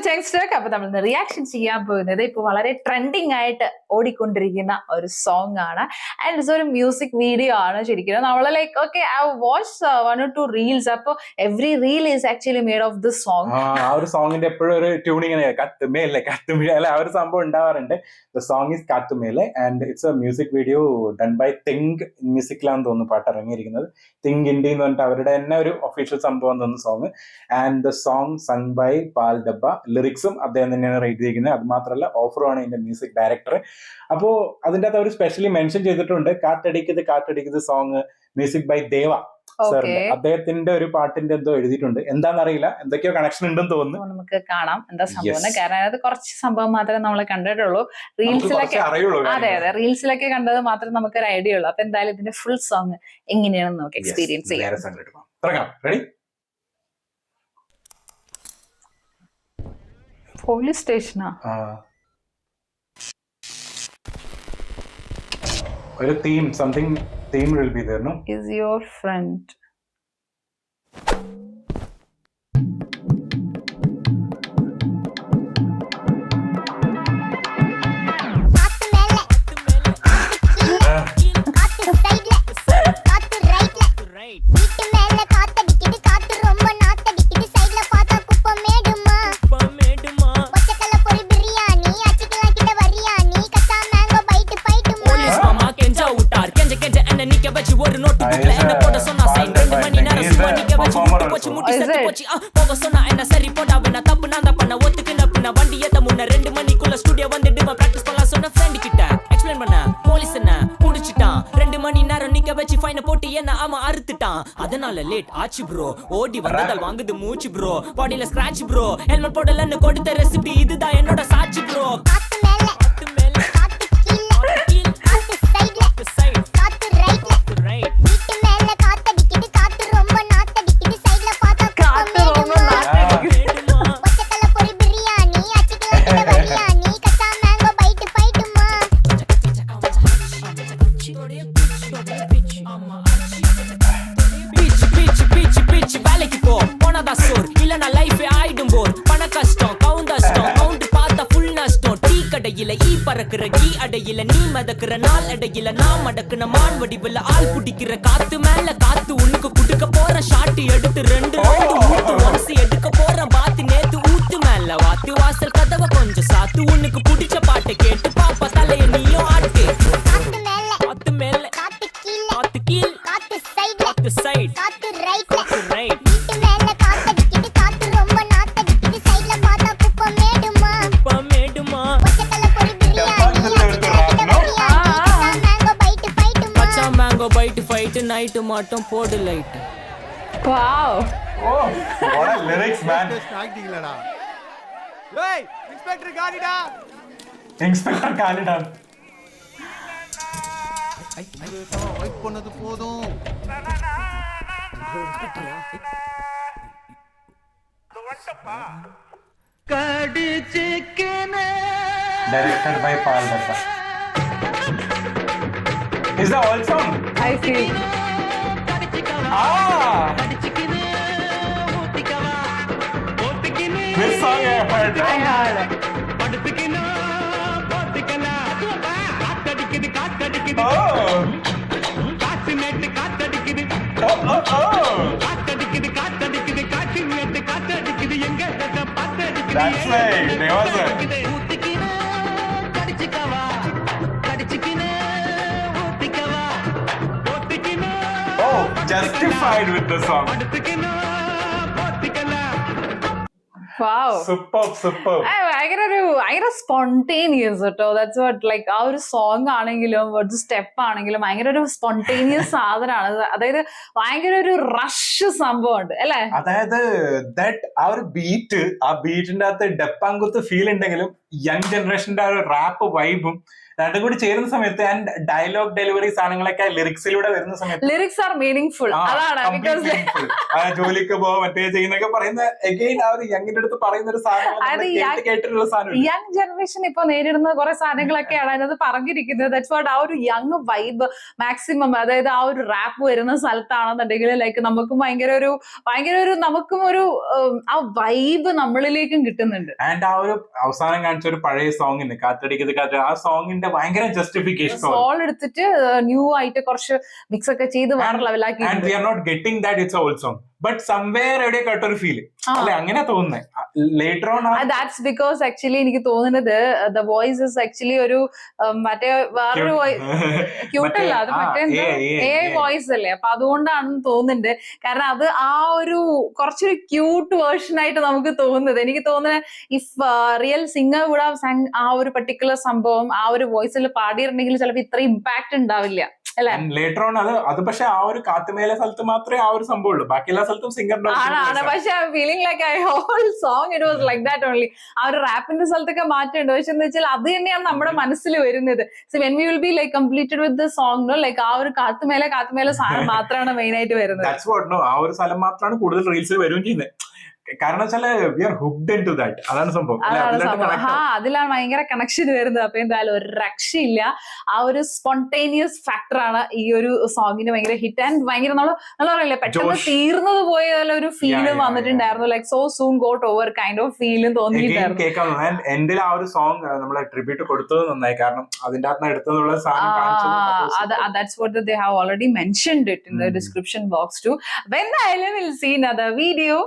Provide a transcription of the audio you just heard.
ചെങ്സ്റ്റേക്ക്. അപ്പൊ നമ്മൾ റിയാക്ഷൻ ചെയ്യാൻ പോകുന്നത് ഇപ്പൊ വളരെ ട്രെൻഡിങ് ആയിട്ട് ഓടിക്കൊണ്ടിരിക്കുന്ന ഒരു സോങ് ആണ്. ആൻഡ് ഇറ്റ്സ് ഒരു മ്യൂസിക് വീഡിയോ ആണ്. ശരിക്കും നമ്മള് like okay I watch 1 or 2 reels. അപ്പൊ every reel is actually made of this song. ആ ഒരു സോങ്ങിന്റെ എപ്പോഴും ഒരു ട്യൂണിങ് കത്തുമേലെ ആ ഒരു സംഭവം ഉണ്ടാവാറുണ്ട്. The song is Kaathumele and it's a music video done by Think മ്യൂസിക്കിലാന്ന് തോന്നുന്നു പാട്ട് ഇറങ്ങിയിരിക്കുന്നത്. തിങ്ക് ഇന്ത്യ എന്ന് പറഞ്ഞിട്ട് അവരുടെ തന്നെ ഒരു ഒഫീഷ്യൽ സംഭവം തോന്നുന്നു song. And the song sung by Paal Dabba. ലിറിക്സും അദ്ദേഹം തന്നെയാണ് റൈറ്റ് ചെയ്തിരിക്കുന്നത്. അത് മാത്രമല്ല ഓഫറുമാണ് ഇതിന്റെ മ്യൂസിക് ഡയറക്ടർ. അപ്പോ അതിന്റെ അകത്ത് അവർ സ്പെഷ്യലി മെൻഷൻ ചെയ്തിട്ടുണ്ട് കാറ്റടിക്കുന്നത് സോങ് മ്യൂസിക് ബൈ ദേവ സാറിന്റെ. അദ്ദേഹത്തിന്റെ ഒരു പാട്ടിന്റെ എന്തോ എഴുതിയിട്ടുണ്ട്. എന്താണെന്നറിയില്ല, എന്തൊക്കെയോ കണക്ഷൻ ഉണ്ടെന്ന് തോന്നുന്നു. നമുക്ക് കാണാം എന്താ സംഭവം. കാരണം അതിനകത്ത് കുറച്ച് സംഭവം മാത്രമേ നമ്മൾ കണ്ടിട്ടുള്ളൂ. റീൽസിലൊക്കെ അതെ റീൽസിലൊക്കെ കണ്ടത് മാത്രമേ നമുക്ക് ഒരു ഐഡിയ ഉള്ളൂ. അപ്പൊ എന്തായാലും ഇതിന്റെ ഫുൾ സോങ് എങ്ങനെയാണെന്ന് നമുക്ക് എക്സ്പീരിയൻസ് ചെയ്യാം. പോലീസ് സ്റ്റേഷനാ? ഒരു theme something theme will be there, no? Is your friend அதனால லேட் ஆச்சு ப்ரோ. ஓடி வந்ததால் வாங்குது மூச்சு ப்ரோ. பாடியில ஸ்கிராட்ச் ப்ரோ. ஹெல்மெட் போடலன்னு கொடுத்த ரெசிபி இதுதான் என்னோட சாட்சி ப்ரோ. அடையில நீ மதக்குற நாள் அடையில நான் மடக்குன மான் வடிவுல ஆள் குடிக்கிற காத்து மேல காத்து உனக்கு குடுக்க போற ஷாட்டு எடுத்து 2 ரவுண்டு ஊத்து ஒன்சி எடுக்க போற பாத்து நேத்து ஊத்து மேல வாத்து வாசல் கதவை கொஞ்சம் சாத்து உனக்கு பிடிச்ச பாட்டை கேட்டு பாப்பா தலைய நீயும் ஆட்டு. காத்து மேல காத்து கீழ காத்து கீழ் காத்து சைடு காத்து சைடு காத்து ரைட் காத்து ரைட் வீட்டு மேல காத்தடிக்குது காத்து ரொம்ப நாத்தடிக்குது சைடுல பார்த்தா குப்பை மேடுமா பைட் ஃபைட் நைட் மட்டும் போடு light. Wow O what a lyrics man. ஸ்டாக்டிங்களடா. ஏய் இன்ஸ்பெக்டர் காலிடா. இன்ஸ்பெக்டர் காலிடா. வெயிட் பண்ணது போதும். கடிச்சிக்கனே. Directed by Paul Dabba. Is the old song? I see. This song I heard. I heard. That's right. There was it. Justified with the song. Wow. Superb. ഭയങ്കര spontaneous കേട്ടോ. That's what like ആ ഒരു song ആണെങ്കിലും ഒരു step ആണെങ്കിലും ഭയങ്കര ഒരു spontaneous സാധനമാണ്. അതായത് ഭയങ്കര ഒരു റഷ് സംഭവമുണ്ട് അല്ലെ. അതായത് ആ ഒരു ബീറ്റിന്റെ അകത്ത് ഡെപ്പാങ്കുത്ത് ഫീൽ ഉണ്ടെങ്കിലും യങ് ജനറേഷന്റെ ആ ഒരു റാപ്പ് വൈബും രണ്ടും കൂടി ചേരുന്ന സമയത്ത് ആൻഡ് ഡയലോഗ് ഡെലിവറി സാധനങ്ങളൊക്കെ ലിറിക്സിലൂടെ വരുന്ന സമയത്ത് ലിറിക്സ് ആർ മീനിങ് ഫുൾ അതാണ് ബിക്കോസ് ജോലിക്ക് പോ മറ്റേ ചെയ്യുന്നൊക്കെ പറയുന്ന എഗെയിൻ ആ ഒരു യങ്ങിന്റെ അടുത്ത് പറയുന്ന ഒരു സാധനം കേട്ടിട്ടുള്ള സാധനം യങ് ജനറേഷൻ ഇപ്പൊ നേരിടുന്ന കുറെ സാധനങ്ങളൊക്കെയാണ് അതിനകത്ത് പറഞ്ഞിരിക്കുന്നത്. ദാറ്റ്സ് വാട്ട് ആ ഒരു യങ് വൈബ് മാക്സിമം, അതായത് ആ ഒരു റാപ്പ് വരുന്ന സ്ഥലത്താണെന്നുണ്ടെങ്കിൽ ലൈക്ക് നമുക്കും ഭയങ്കര ഒരു നമുക്കും ഒരു ആ വൈബ് നമ്മളിലേക്കും കിട്ടുന്നുണ്ട്. ആൻഡ് ആ ഒരു അവസാനം കാണിച്ച ഒരു പഴയ സോങ്ങിന് കാറ്റടിക്കുന്നത് കാറ്റ്, ആ സോങ്ങിന്റെ ഭയങ്കര ജസ്റ്റിഫിക്കേഷൻ സോൾ എടുത്തിട്ട് ന്യൂ ആയിട്ട് കുറച്ച് മിക്സ് ഒക്കെ ചെയ്ത് വേറെ ലെവലാക്കി. And we are not getting that it's old song but somewhere എവിടെ കേട്ടൊരു ഫീല് അല്ലെ, അങ്ങനെ തോന്നുന്നേ later on. That's because actually എനിക്ക് തോന്നുന്നത് ദ വോയിസ് ഇസ് ആക്ച്വലി ഒരു മറ്റേ വേറൊരു ക്യൂട്ടല്ല, അത് മറ്റേ AI വോയിസ് അല്ലേ, അപ്പൊ അതുകൊണ്ടാണെന്ന് തോന്നുന്നുണ്ട്. കാരണം അത് ആ ഒരു കുറച്ചൊരു ക്യൂട്ട് വേർഷൻ ആയിട്ട് നമുക്ക് തോന്നുന്നത്. എനിക്ക് തോന്നുന്നത് ഇഫ് റിയൽ സിംഗർ കൂടെ ആ ഒരു പർട്ടിക്കുലർ സംഭവം ആ ഒരു വോയിസിൽ പാടിയിട്ടുണ്ടെങ്കിൽ ചിലപ്പോൾ ഇത്ര ഇമ്പാക്ട് ഉണ്ടാവില്ല. ലേറ്റർ ഓൺ അത് പക്ഷെ ആ ഒരു കാത്തുമേലെ സ്ഥലത്ത് മാത്രമേ ആ ഒരു സംഭവം ഉള്ളൂ, ബാക്കി എല്ലാ സ്ഥലത്തും സിംഗറിന്റെ ആണ്. പക്ഷെ feeling like I whole song it was like that only. ആ ഒരു റാപ്പിന്റെ സ്ഥലത്തൊക്കെ മാറ്റമുണ്ട്, പക്ഷെ എന്ന് വെച്ചാൽ അത് തന്നെയാണ് നമ്മുടെ മനസ്സിൽ വരുന്നത്. So when we will be like completed with the song no, like ആ ഒരു കാത്തുമേലെ സാധനം മാത്രമാണ് മെയിൻ ആയിട്ട് വരുന്നത്. ആ ഒരു സ്ഥലം മാത്രമാണ് കൂടുതൽ റീൽസിൽ വരും ചെയ്യുന്നത്. കാരണം വെച്ചാല് we are hooked into that, അതാണ് സംഭവം. അതിലാണ് ഭയങ്കര കണക്ഷൻ വരുന്നത്. അപ്പൊ എന്തായാലും ഒരു രക്ഷയില്ല. ആ ഒരു സ്പോണ്ടേനിയസ് ഫാക്ടറാണ് ഈ ഒരു സോങ്ങിന് ഭയങ്കര ഹിറ്റ് ആൻഡ് ഭയങ്കര നമ്മൾ പറയില്ലേ പെട്ടെന്ന് തീർന്നത് പോയ ഒരു ഫീലും വന്നിട്ടുണ്ടായിരുന്നു. Like so soon got over kind of ഫീലും തോന്നിയിട്ടുണ്ടായിരുന്നു. കേൾക്കാം. എന്റെ ആ ഒരു സോങ് നമ്മളെ ട്രിബ്യൂട്ട് കൊടുത്തത് നന്നായി, കാരണം അതിന്റെ അകത്ത് എടുത്തുള്ള that's what they have already mentioned it in the description box too. When the we'll see another video.